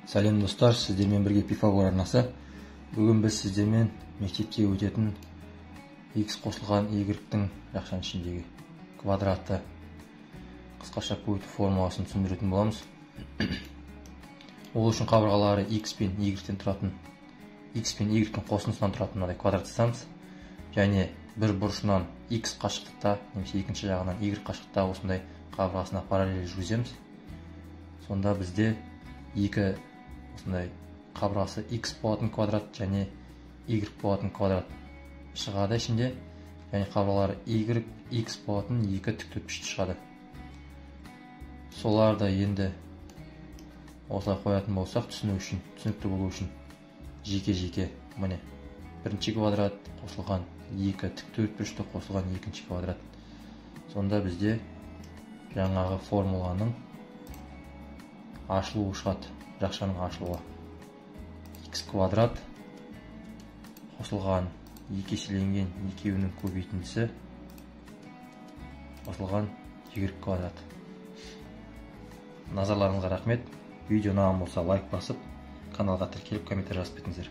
Сәлем достар, сіздермен бірге Пифагор арнасы. Бүгін біз сіздермен мектепте өтетін x қосылған y-тің жақшаның ішіндегі квадратты қысқаша көбейту формуласын түсіндіретін боламыз. Ол үшін қабырғалары x пен y-тен тұратын, x пен y-тің қосындысынан тұратын мынадай квадрат жасаймыз. Және бір бұрышынан x қашықтықта, немесе екінші жағынан y қашықтықта осындай қабырғасына параллель жүргіземіз. Сонда бізде екі осындай қабырғасы x болатын квадрат және y болатын квадрат шығады ішінде, және қабырғалары y, x болатын екі тіктөртбұрышты шығады. Соларды енді осылай қоятын болсақ, түсінікті болу үшін жеке-жеке міне бірінші квадрат қосылған екі тіктөртбұрышты қосылған екінші квадрат. Сонда бізде жаңағы формуланың ашылуы шығады, жақшаның ашылуы. X квадрат қосылған екі еселенген екеуінің көбейтіндісі қосылған y квадрат. Назарларыңызға рахмет. Видео ұнаған болса лайк басып, каналға тіркеліп комментарий жазып кетіңіздер.